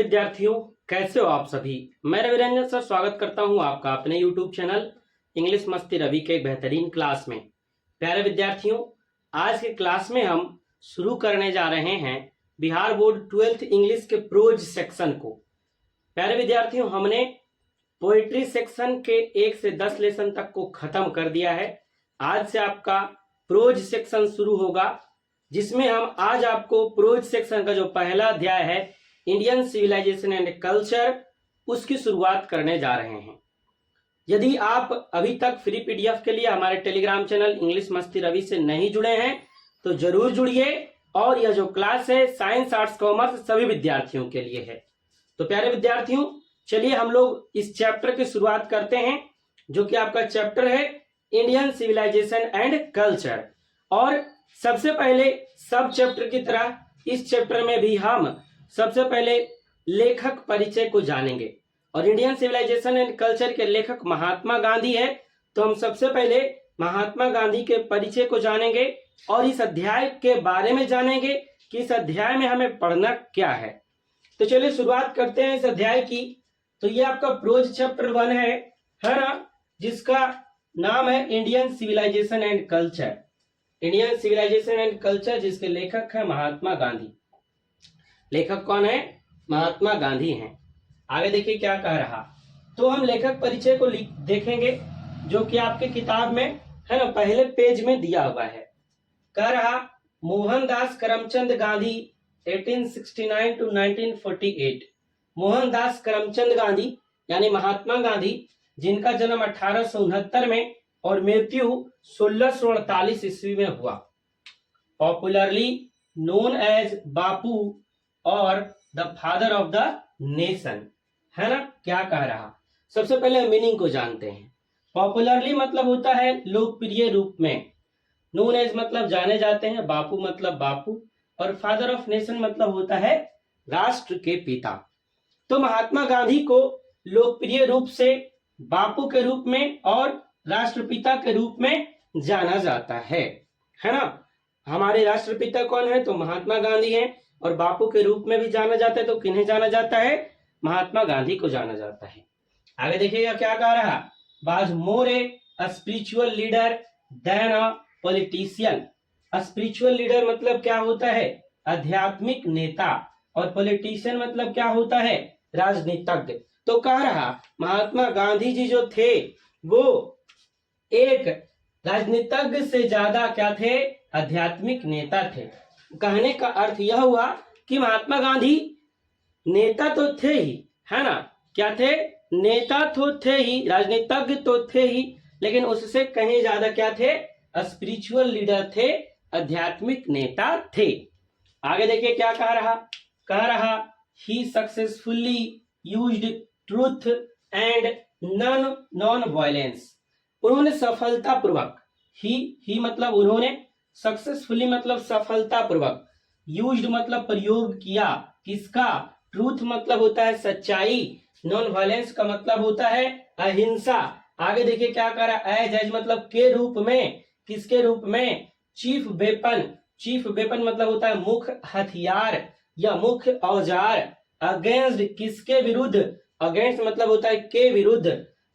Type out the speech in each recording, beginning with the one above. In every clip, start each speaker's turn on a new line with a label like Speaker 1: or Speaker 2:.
Speaker 1: विद्यार्थियों, कैसे हो आप सभी। मैं रवि रंजन सर स्वागत करता हूं आपका अपने YouTube चैनल इंग्लिश मस्ती रवि के एक बेहतरीन क्लास में। प्यारे विद्यार्थियों, आज के क्लास में हम शुरू करने जा रहे हैं बिहार बोर्ड 12th इंग्लिश के प्रोज सेक्शन को। प्यारे विद्यार्थियों, हमने पोएट्री सेक्शन के 1 से 10 लेसन तक को खत्म कर दिया है। आज से आपका प्रोज सेक्शन शुरू होगा, जिसमें हम आज आपको प्रोज सेक्शन का जो पहला अध्याय है इंडियन सिविलाइजेशन एंड कल्चर, उसकी शुरुआत करने जा रहे हैं। यदि आप अभी तक फ्री पीडीएफ के लिए हमारे टेलीग्राम चैनल इंग्लिश मस्ती रवि से नहीं जुड़े हैं तो जरूर जुड़िए। और यह जो क्लास है साइंस आर्ट्स कॉमर्स सभी विद्यार्थियों के लिए है। तो प्यारे विद्यार्थियों, चलिए हम लोग इस चैप्टर की शुरुआत करते हैं, जो कि आपका चैप्टर है इंडियन सिविलाइजेशन एंड कल्चर। और सबसे पहले सब चैप्टर की तरह इस चैप्टर में भी हम सबसे पहले लेखक परिचय को जानेंगे। और इंडियन सिविलाइजेशन एंड कल्चर के लेखक महात्मा गांधी है, तो हम सबसे पहले महात्मा गांधी के परिचय को जानेंगे और इस अध्याय के बारे में जानेंगे कि इस अध्याय में हमें पढ़ना क्या है। तो चलिए शुरुआत करते हैं इस अध्याय की। तो ये आपका प्रोज चैप्टर 1 है ना, जिसका नाम है Indian civilisation and culture. Indian civilisation and culture, जिसके लेखक है महात्मा गांधी। लेखक कौन है? महात्मा गांधी हैं। आगे देखिए क्या कह रहा। तो हम लेखक परिचय को देखेंगे, जो कि आपके किताब में है ना, पहले पेज में दिया हुआ है। कह रहा, मोहनदास करमचंद गांधी 1869 to 1948। मोहनदास करमचंद गांधी यानी महात्मा गांधी, जिनका जन्म 1869 में और मृत्यु 1648 ईस्वी में हुआ। पॉपुलरली नोन एज बापू और the father of the nation, है ना। क्या कह रहा, सबसे पहले मीनिंग को जानते हैं। पॉपुलरली मतलब होता है लोकप्रिय रूप में, नोन एज मतलब जाने जाते हैं, बापू मतलब बापू, और फादर ऑफ नेशन मतलब होता है राष्ट्र के पिता। तो महात्मा गांधी को लोकप्रिय रूप से बापू के रूप में और राष्ट्रपिता के रूप में जाना जाता है ना। हमारे राष्ट्रपिता कौन है? तो महात्मा गांधी हैं। और बापू के रूप में भी जाना जाता है, तो किन्हें जाना जाता है? महात्मा गांधी को जाना जाता है। आगे देखिएगा क्या कह रहा, was more a spiritual leader than a politician. Spiritual leader मतलब क्या होता है? आध्यात्मिक नेता। और पॉलिटिशियन मतलब क्या होता है? राजनीतिज्ञ। तो कह रहा, महात्मा गांधी जी जो थे वो एक राजनीतिज्ञ से ज्यादा क्या थे? आध्यात्मिक नेता थे। कहने का अर्थ यह हुआ कि महात्मा गांधी नेता तो थे ही, है ना। क्या थे? नेता तो थे ही, राजनीतिज्ञ तो थे ही, लेकिन उससे कहीं ज्यादा क्या थे? स्पिरिचुअल लीडर थे, आध्यात्मिक नेता थे। आगे देखिए क्या कह रहा, he successfully used truth and non violence. उन्होंने सफलता पूर्वक, ही मतलब उन्होंने, सक्सेसफुली मतलब सफलता पूर्वक, यूज्ड मतलब प्रयोग किया, किसका? ट्रूथ मतलब होता है सच्चाई, नॉन वायलेंस का मतलब होता है अहिंसा। आगे देखिए क्या कह रहा, एज मतलब के रूप में, किसके रूप में? चीफ वेपन मतलब होता है मुख्य हथियार या मुख्य औजार। अगेंस्ट किसके विरुद्ध? अगेंस्ट मतलब होता है के विरुद्ध,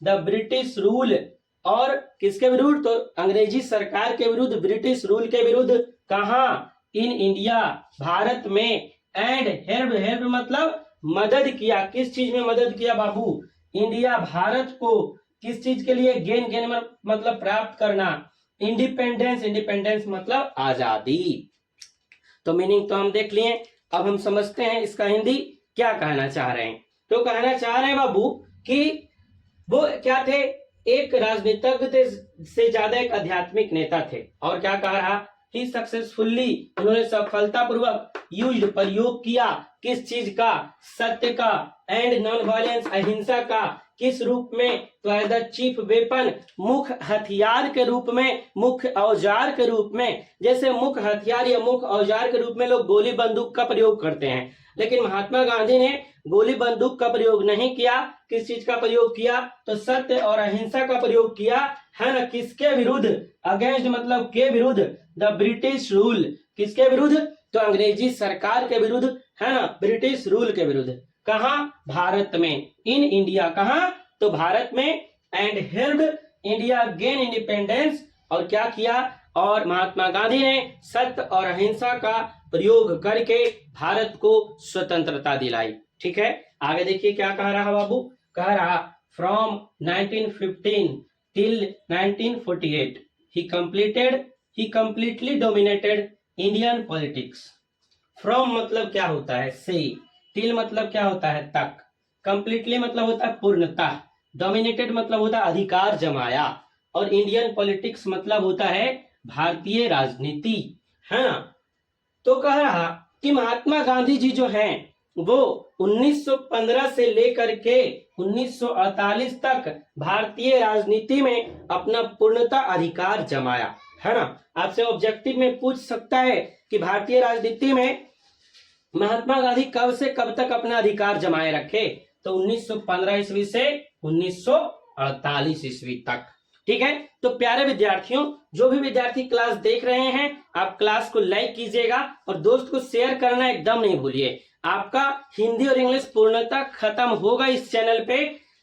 Speaker 1: द ब्रिटिश रूल। और किसके विरुद्ध? तो अंग्रेजी सरकार के विरुद्ध, ब्रिटिश रूल के विरुद्ध। कहाँ? इन इंडिया, भारत में। एंड हेल्प मतलब मदद किया। किस चीज में मदद किया बाबू? इंडिया, भारत को किस चीज के लिए? गेन मतलब प्राप्त करना। इंडिपेंडेंस मतलब आजादी। तो मीनिंग तो हम देख लिए, अब हम समझते हैं इसका हिंदी क्या कहना चाह रहे हैं। तो कहना चाह रहे हैं बाबू कि वो क्या थे? एक राजनीतिज्ञ से ज्यादा एक आध्यात्मिक नेता थे। और क्या कह रहा, ही सक्सेसफुल्ली, उन्होंने सफलतापूर्वक यूज्ड प्रयोग किया, किस चीज का? सत्य का। एंड नॉन वायलेंस अहिंसा का। किस रूप में? तो एज द चीफ वेपन, मुख्य हथियार के रूप में, मुख्य औजार के रूप में। जैसे मुख्य हथियार या मुख्य औजार के रूप में लोग गोली बंदूक का प्रयोग करते हैं, लेकिन महात्मा गांधी ने गोली बंदूक का प्रयोग नहीं किया। किस चीज का प्रयोग किया? तो सत्य और अहिंसा का प्रयोग किया, है ना। किसके विरुद्ध? अगेंस्ट मतलब के विरुद्ध, द ब्रिटिश रूल। किसके विरुद्ध? तो अंग्रेजी सरकार के विरुद्ध, है ना, ब्रिटिश रूल के विरुद्ध। कहाँ? भारत में, इन इंडिया, कहाँ? तो भारत में। And held India gain independence, और क्या किया? और महात्मा गांधी ने सत्य और अहिंसा का प्रयोग करके भारत को स्वतंत्रता दिलाई। ठीक है, आगे देखिए क्या कह रहा बाबू, कह रहा from 1915 till 1948 he completely dominated Indian politics। From मतलब क्या होता है? से। टिल मतलब क्या होता है? तक। कंप्लीटली मतलब होता है पूर्णतः। डोमिनेटेड मतलब होता है अधिकार जमाया। और इंडियन पॉलिटिक्स मतलब होता है भारतीय राजनीति, है ना। तो कह रहा कि महात्मा गांधी जी जो हैं वो 1915 से लेकर के 1948 तक भारतीय राजनीति में अपना पूर्णतः अधिकार जमाया, है ना। आपसे ऑब्जेक्टिव में पूछ सकता है कि भारतीय राजनीति में महात्मा गांधी कब से कब तक अपना अधिकार जमाए रखे? तो 1915 ईस्वी से 1948 ईस्वी तक। ठीक है, तो प्यारे विद्यार्थियों, जो भी विद्यार्थी क्लास देख रहे हैं, आप क्लास को लाइक कीजिएगा और दोस्त को शेयर करना एकदम नहीं भूलिए। आपका हिंदी और इंग्लिश पूर्णतः खत्म होगा इस चैनल पे,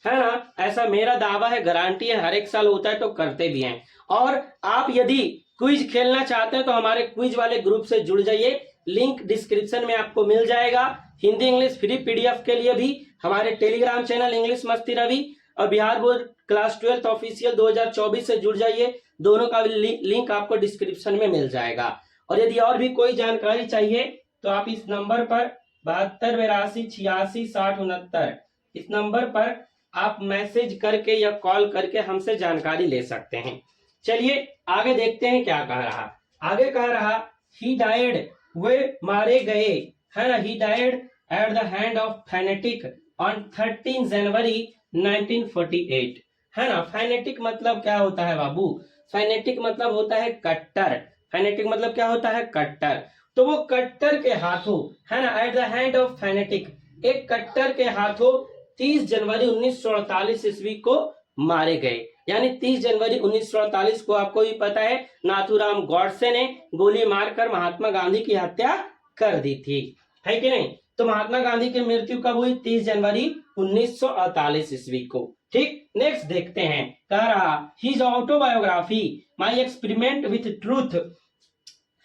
Speaker 1: है ना। ऐसा मेरा दावा है, गारंटी है, हर एक साल होता है तो करते भी हैं। और आप यदि क्विज खेलना चाहते हैं तो हमारे क्विज वाले ग्रुप से जुड़ जाइए, लिंक डिस्क्रिप्शन में आपको मिल जाएगा। हिंदी इंग्लिश फ्री पीडीएफ के लिए भी हमारे टेलीग्राम चैनल इंग्लिश मस्ती रवि और बिहार बोर्ड क्लास 12 ऑफिशियल 2024 से जुड़ जाइए, दोनों का लिंक आपको डिस्क्रिप्शन में मिल जाएगा। और यदि और भी कोई जानकारी चाहिए तो आप इस नंबर पर 7282866069 इस नंबर पर आप मैसेज करके या कॉल करके हमसे जानकारी ले सकते हैं। चलिए आगे देखते हैं क्या कह रहा। आगे कह रहा ही डाइड, वे मारे गए, है ना। He died at the hand of fanatic on 13 जनवरी 1948, है ना। फैनेटिक मतलब क्या होता है बाबू? फैनेटिक मतलब होता है कट्टर। फैनेटिक मतलब क्या होता है? कट्टर। तो वो कट्टर के हाथों, है ना, at the hand of fanatic, एक कट्टर के हाथों 30 जनवरी 1948 ईस्वी को मारे गए। यानी 30 जनवरी 1948 को आपको भी पता है नाथूराम गॉडसे ने गोली मारकर महात्मा गांधी की हत्या कर दी थी, है कि नहीं। तो महात्मा गांधी की मृत्यु कब हुई? 30 जनवरी 1948 ईस्वी को। ठीक, नेक्स्ट देखते हैं। कह रहा his autobiography my experiment with truth,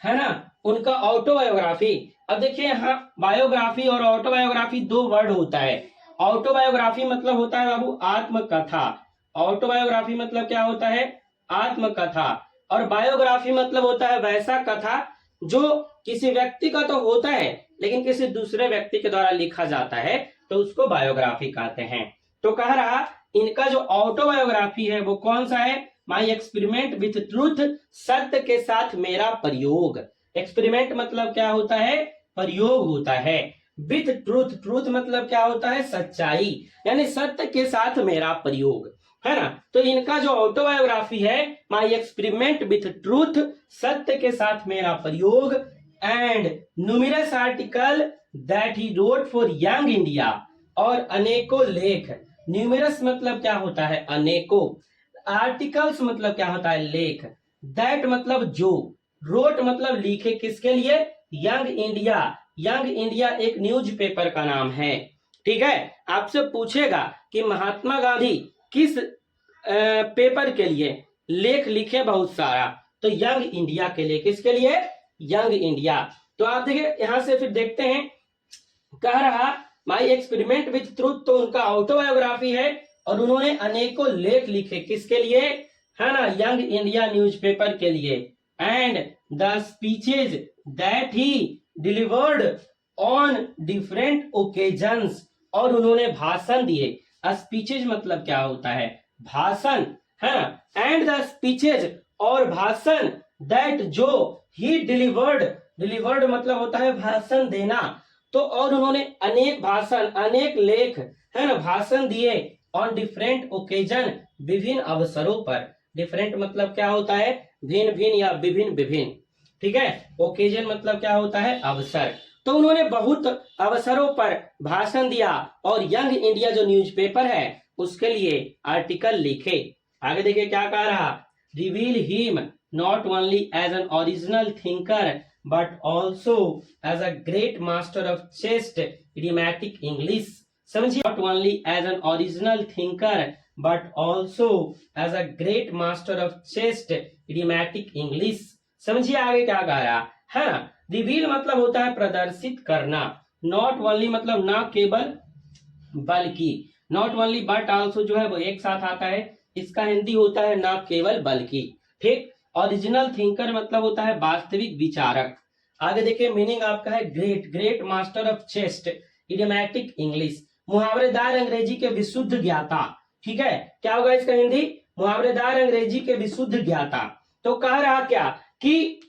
Speaker 1: है ना, उनका ऑटोबायोग्राफी। अब देखिए यहाँ बायोग्राफी और ऑटोबायोग्राफी दो वर्ड होता है। ऑटोबायोग्राफी मतलब होता है बाबू आत्मकथा। ऑटोबायोग्राफी मतलब क्या होता है? आत्मकथा। और बायोग्राफी मतलब होता है वैसा कथा जो किसी व्यक्ति का तो होता है लेकिन किसी दूसरे व्यक्ति के द्वारा लिखा जाता है, तो उसको बायोग्राफी कहते हैं। तो कह रहा इनका जो ऑटोबायोग्राफी है वो कौन सा है? माई एक्सपेरिमेंट विथ ट्रूथ, सत्य के साथ मेरा प्रयोग। एक्सपेरिमेंट मतलब क्या होता है? प्रयोग होता है। विथ ट्रूथ, ट्रूथ मतलब क्या होता है? सच्चाई, यानी सत्य के साथ मेरा प्रयोग, है ना। तो इनका जो ऑटोबायोग्राफी है माई एक्सपेरिमेंट विथ ट्रूथ, सत्य के साथ मेरा प्रयोग, and numerous article that he wrote for young India, और अनेकों लेख। न्यूमरस मतलब क्या होता है? अनेकों। आर्टिकल्स मतलब क्या होता है? लेख। दैट मतलब जो, रोट मतलब लिखे, किसके लिए? Young India. यंग इंडिया एक न्यूज़पेपर का नाम है। ठीक है, आपसे पूछेगा कि महात्मा गांधी किस पेपर के लिए लेख लिखे? बहुत सारा, तो यंग इंडिया के लिए। किसके लिए? Young India. तो आप देखिए यहां से फिर देखते हैं, कह रहा माई एक्सपेरिमेंट विथ ट्रूथ, तो उनका ऑटोबायोग्राफी है और उन्होंने अनेकों लेख लिखे, किसके लिए? है ना, यंग इंडिया न्यूज़पेपर के लिए। And the speeches that he delivered on different occasions, और उन्होंने भाषण दिए। स्पीचेज मतलब क्या होता है? भाषण, है ना। एंड द स्पीचेज, और भाषण, दैट जो ही डिलीवर्ड, डिलीवर्ड मतलब होता है भाषण देना। तो और उन्होंने अनेक भाषण, अनेक लेख, है ना, भाषण दिए ऑन डिफरेंट ओकेजन, विभिन्न अवसरों पर। डिफरेंट मतलब क्या होता है? भिन्न भिन्न या विभिन्न विभिन्न। ठीक है, ओकेजन मतलब क्या होता है? अवसर। तो उन्होंने बहुत अवसरों पर भाषण दिया और यंग इंडिया जो न्यूज़पेपर है उसके लिए आर्टिकल लिखे। आगे देखिए क्या कह रहा, reveal him not only as an original thinker but also as a great master of chaste idiomatic English, समझिए, not only as an original thinker but also as a great master of chaste idiomatic English. समझिए आगे क्या कह रहा है ना। Reveal मतलब होता है प्रदर्शित करना, नॉट ओनली मतलब ना केवल बल्कि, नॉट ओनली बट आल्सो जो है वो एक साथ आता है, इसका हिंदी होता है ना केवल बल्कि। ठीक, ओरिजिनल थिंकर मतलब होता है वास्तविक विचारक। आगे देखिए मीनिंग आपका है great, great master of chaste idiomatic English, मुहावरेदार अंग्रेजी के विशुद्ध ज्ञाता। ठीक है, क्या होगा इसका हिंदी, मुहावरेदार अंग्रेजी के विशुद्ध ज्ञाता। तो कह रहा क्या कि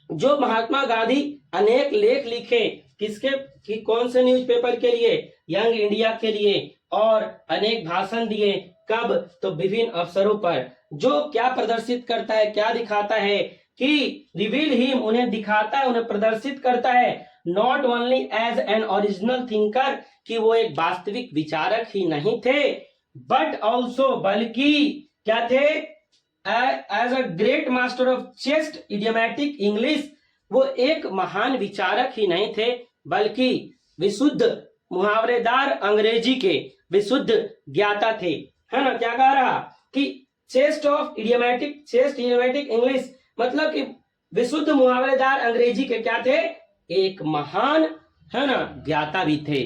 Speaker 1: जो महात्मा गांधी अनेक लेख लिखे, किसके कि कौन से न्यूज़पेपर के लिए, यंग इंडिया के लिए, और अनेक भाषण दिए, कब, तो विभिन्न अवसरों पर। जो क्या प्रदर्शित करता है, क्या दिखाता है कि रिवील हिम, उन्हें दिखाता है, उन्हें प्रदर्शित करता है, not only as an original thinker, कि वो एक वास्तविक विचारक ही नहीं थे, बट ऑल्सो बल्कि क्या थे, as a great master of chaste idiomatic English, वो एक महान विचारक ही नहीं थे बल्कि विशुद्ध मुहावरेदार अंग्रेजी के विशुद्ध ज्ञाता थे, है ना। क्या कह रहा कि चेस्ट इडियोमैटिक इंग्लिश मतलब कि विशुद्ध मुहावरेदार अंग्रेजी के क्या थे, एक महान, है ना, ज्ञाता भी थे,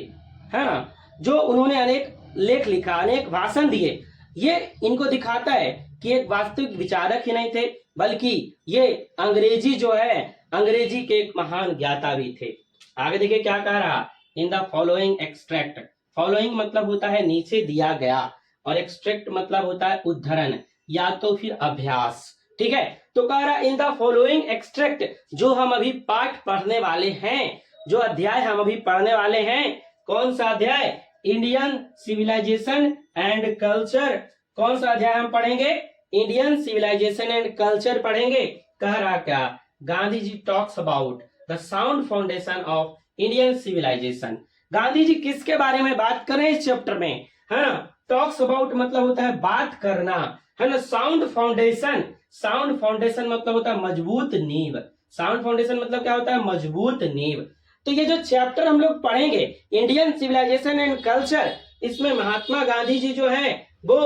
Speaker 1: है ना। जो उन्होंने अनेक लेख लिखा, अनेक भाषण दिए, ये इनको दिखाता है कि एक वास्तविक विचारक ही नहीं थे बल्कि ये अंग्रेजी जो है, अंग्रेजी के एक महान ज्ञाता भी थे। आगे देखिए क्या कह रहा, in the following extract, following मतलब होता है नीचे दिया गया, और एक्सट्रैक्ट मतलब होता है उद्धरण या तो फिर अभ्यास। ठीक है, तो कह रहा इन द फॉलोइंग एक्सट्रैक्ट, जो हम अभी पाठ पढ़ने वाले हैं, जो अध्याय हम अभी पढ़ने वाले हैं, कौन सा अध्याय, इंडियन सिविलाइजेशन एंड कल्चर। कौन सा अध्याय हम पढ़ेंगे, इंडियन सिविलाइजेशन एंड कल्चर पढ़ेंगे। कह रहा क्या, Gandhi ji talks about the sound foundation of Indian civilisation. Gandhi ji किसके बारे में बात कर रहे हैं इस चैप्टर में, है ना। टॉक्स अबाउट मतलब होता है बात करना, है ना। साउंड फाउंडेशन, साउंड फाउंडेशन मतलब होता है मजबूत नींव, साउंड फाउंडेशन मतलब क्या होता है, मजबूत नींव। तो ये जो चैप्टर हम लोग पढ़ेंगे इंडियन सिविलाइजेशन एंड कल्चर, इसमें महात्मा गांधी जी जो है वो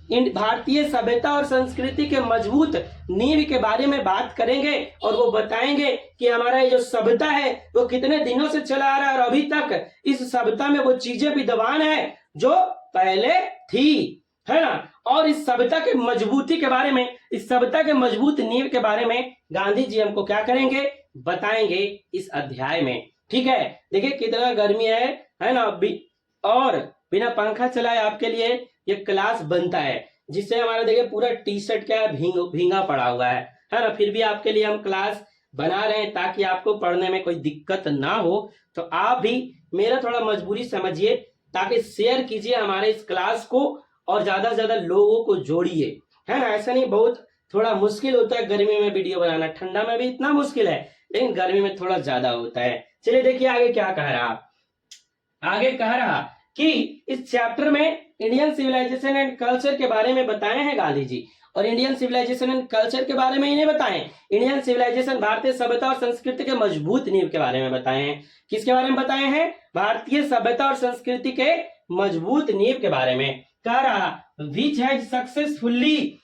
Speaker 1: भारतीय सभ्यता और संस्कृति के मजबूत नींव के बारे में बात करेंगे, और वो बताएंगे कि हमारा ये जो सभ्यता है वो कितने दिनों से चला आ रहा है, और अभी तक इस सभ्यता में वो चीजें विद्यमान है जो पहले थी, है ना। और इस सभ्यता के मजबूती के बारे में, इस सभ्यता के मजबूत नींव के बारे में गांधी जी हमको क्या करेंगे, बताएंगे इस अध्याय में। ठीक है, देखिए कितना गर्मी है ना, और बिना पंखा चलाए आपके लिए ये क्लास बनता है, जिससे हमारा देखिए पूरा टी शर्ट क्या है, भींगा पड़ा हुआ है ना। फिर भी आपके लिए हम क्लास बना रहे हैं ताकि आपको पढ़ने में कोई दिक्कत ना हो। तो आप भी मेरा थोड़ा मजबूरी समझिए, ताकि शेयर कीजिए हमारे इस क्लास को, और ज्यादा से ज्यादा लोगों को जोड़िए, है ना। ऐसा नहीं, बहुत थोड़ा मुश्किल होता है गर्मी में वीडियो बनाना, ठंडा में भी इतना मुश्किल है, लेकिन गर्मी में थोड़ा ज्यादा होता है। चलिए देखिए आगे क्या कह रहा, आगे कह रहा कि इस चैप्टर में इंडियन सिविलाइजेशन एंड कल्चर के बारे में बताए हैं गांधी जी, और इंडियन सिविलाइजेशन एंड कल्चर के बारे में इन्हें बताएं, इंडियन सिविलाइजेशन भारतीय सभ्यता और संस्कृति के मजबूत नींव के बारे में बताए हैं। किसके बारे में बताए हैं, भारतीय सभ्यता और संस्कृति के मजबूत नींव के बारे में। कह रहा which has successfully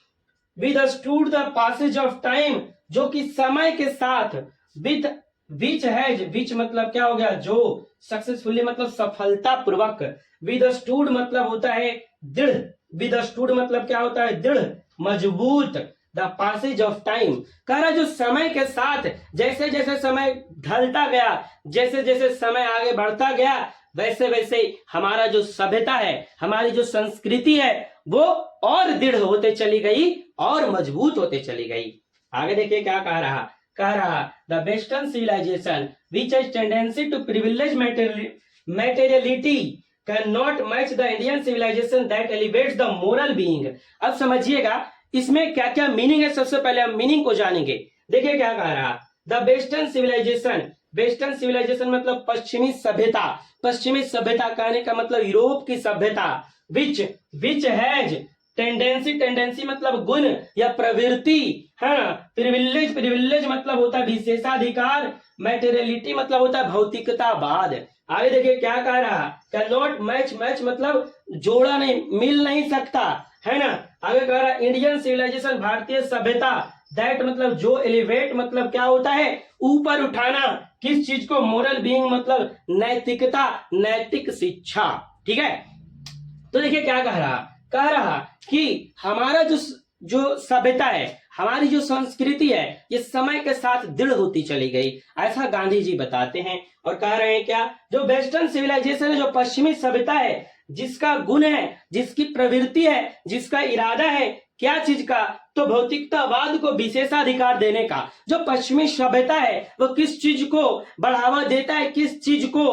Speaker 1: withstood the passage of time, जो कि समय के साथ, विद विच हैज, विच मतलब क्या हो गया, जो, सक्सेसफुली मतलब सफलता पूर्वक, विदस्टूड मतलब होता है दृढ़, विदस्टूड मतलब क्या होता है, दृढ़, मजबूत, द पासेज ऑफ टाइम। कह रहा जो समय के साथ, जैसे जैसे समय ढलता गया, जैसे जैसे समय आगे बढ़ता गया, वैसे वैसे हमारा जो सभ्यता है, हमारी जो संस्कृति है, वो और दृढ़ होते चली गई और मजबूत होते चली गई। आगे देखिए क्या कह रहा, the western civilisation which has tendency to privilege materiality cannot match the Indian civilization that elevates the moral being। अब समझिएगा इसमें क्या क्या मीनिंग है, सबसे पहले हम मीनिंग को जानेंगे। देखिए क्या कह रहा, the western civilisation, western civilisation मतलब पश्चिमी सभ्यता, पश्चिमी सभ्यता कहने का मतलब यूरोप की सभ्यता, विच हैज टेंडेंसी, टेंडेंसी मतलब गुण या प्रवृत्ति, है ना। प्रिविलेज, प्रिविलेज मतलब होता है विशेषाधिकार, मैटेरियलिटी मतलब होता है भौतिकतावाद, आगे देखिए क्या कह रहा, कैन नॉट मैच, मैच मतलब जोड़ा नहीं, मिल नहीं सकता, है ना। आगे कह रहा इंडियन सिविलाइजेशन, भारतीय सभ्यता, दैट मतलब जो, एलिवेट मतलब क्या होता है, ऊपर उठाना, किस चीज को, मोरल बीइंग मतलब नैतिकता, नैतिक शिक्षा, ठीक है। तो देखिए क्या कह रहा कि हमारा जो सभ्यता है, हमारी जो संस्कृति है, ये समय के साथ दृढ़ होती चली गई, ऐसा गांधी जी बताते हैं। और कह रहे हैं क्या, जो वेस्टर्न सिविलाइजेशन है, जो पश्चिमी सभ्यता है, जिसका गुण है, जिसकी प्रवृत्ति है, जिसका इरादा है, क्या चीज का, तो भौतिकतावाद को विशेषाधिकार देने का। जो पश्चिमी सभ्यता है वो किस चीज को बढ़ावा देता है, किस चीज को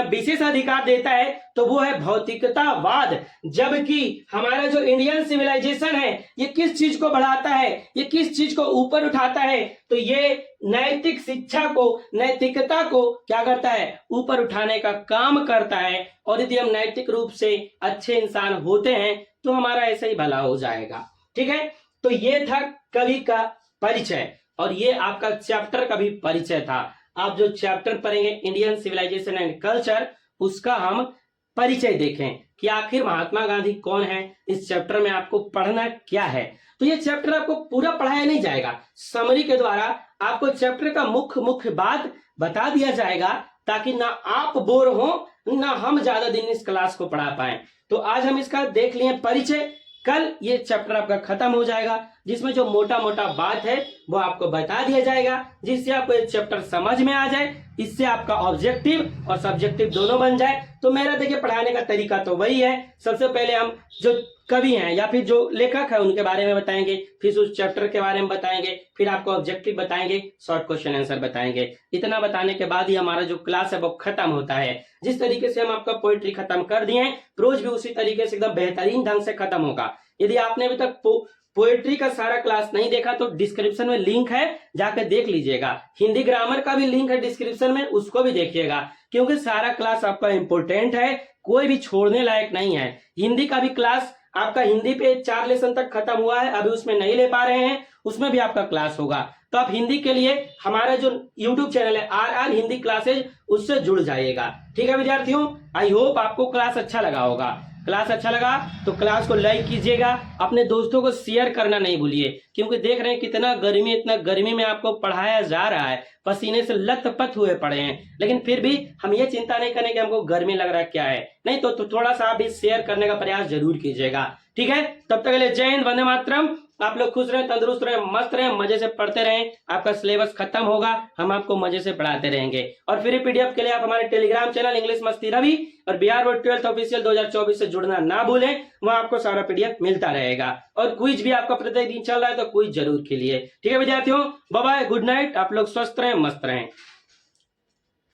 Speaker 1: विशेषाधिकार देता है, तो वो है भौतिकतावाद। जबकि हमारा जो इंडियन सिविलाइजेशन है, ये किस चीज को बढ़ाता है, ये किस चीज को ऊपर उठाता है, तो ये नैतिक शिक्षा को, नैतिकता को क्या करता है, ऊपर उठाने का काम करता है। और यदि हम नैतिक रूप से अच्छे इंसान होते हैं तो हमारा ऐसा ही भला हो जाएगा, ठीक है। तो ये था कवि का परिचय, और ये आपका चैप्टर का भी परिचय था। आप जो चैप्टर पढ़ेंगे इंडियन सिविलाइजेशन एंड कल्चर, उसका हम परिचय देखें कि आखिर महात्मा गांधी कौन है, इस चैप्टर में आपको पढ़ना क्या है। तो ये चैप्टर आपको पूरा पढ़ाया नहीं जाएगा, समरी के द्वारा आपको चैप्टर का मुख्य बात बता दिया जाएगा, ताकि ना आप बोर हो, ना हम ज्यादा दिन इस क्लास को पढ़ा पाए। तो आज हम इसका देख लिए परिचय, कल ये चैप्टर आपका खत्म हो जाएगा, जिसमें जो मोटा मोटा बात है वो आपको बता दिया जाएगा, जिससे आपको ये चैप्टर समझ में आ जाए, इससे आपका ऑब्जेक्टिव और सब्जेक्टिव दोनों बन जाए। तो मेरा देखिए पढ़ाने का तरीका तो वही है, सबसे पहले हम जो कवि हैं या फिर जो लेखक है उनके बारे में बताएंगे, फिर उस चैप्टर के बारे में बताएंगे, फिर आपको ऑब्जेक्टिव बताएंगे, शॉर्ट क्वेश्चन आंसर बताएंगे। इतना बताने के बाद ही हमारा जो क्लास है वो खत्म होता है। जिस तरीके से हम आपका पोएट्री खत्म कर दिए, प्रोज भी उसी तरीके से एकदम बेहतरीन ढंग से खत्म होगा। यदि आपने अभी तक पोएट्री का सारा क्लास नहीं देखा तो डिस्क्रिप्शन में लिंक है, जाकर देख लीजिएगा। हिंदी ग्रामर का भी लिंक है डिस्क्रिप्शन में, उसको भी देखिएगा, क्योंकि सारा क्लास आपका इंपॉर्टेंट है, कोई भी छोड़ने लायक नहीं है। हिंदी का भी क्लास आपका हिंदी पे 4 लेसन तक खत्म हुआ है, अभी उसमें नहीं ले पा रहे हैं, उसमें भी आपका क्लास होगा। तो आप हिंदी के लिए हमारा जो YouTube चैनल है RR हिंदी क्लासेज, उससे जुड़ जाइएगा, ठीक है विद्यार्थियों। आई होप आपको क्लास अच्छा लगा होगा। क्लास अच्छा लगा तो क्लास को लाइक कीजिएगा, अपने दोस्तों को शेयर करना नहीं भूलिए, क्योंकि देख रहे हैं कितना गर्मी, इतना गर्मी में आपको पढ़ाया जा रहा है, पसीने से लथपथ हुए पड़े हैं, लेकिन फिर भी हम ये चिंता नहीं करें कि हमको गर्मी लग रहा है क्या है, नहीं तो थोड़ा सा आप भी शेयर करने का प्रयास जरूर कीजिएगा, ठीक है। तब तक के लिए जय हिंद, वंदे मातरम। आप लोग खुश रहें, तंदुरुस्त रहें, मस्त रहें, मजे से पढ़ते रहें। आपका सिलेबस खत्म होगा, हम आपको मजे से पढ़ाते रहेंगे। और फ्री पीडीएफ के लिए आप हमारे टेलीग्राम चैनल इंग्लिश मस्ती रवि और बिहार बोर्ड 12th ऑफिशियल 2024 से जुड़ना ना भूलें, वहां आपको सारा पीडीएफ मिलता रहेगा। और क्विज भी आपका प्रत्येक दिन चल रहा है, तो क्विज जरूर खेलिए, ठीक है विद्यार्थियों। बाय बाय, गुड नाइट, आप लोग स्वस्थ रहें, मस्त रहें।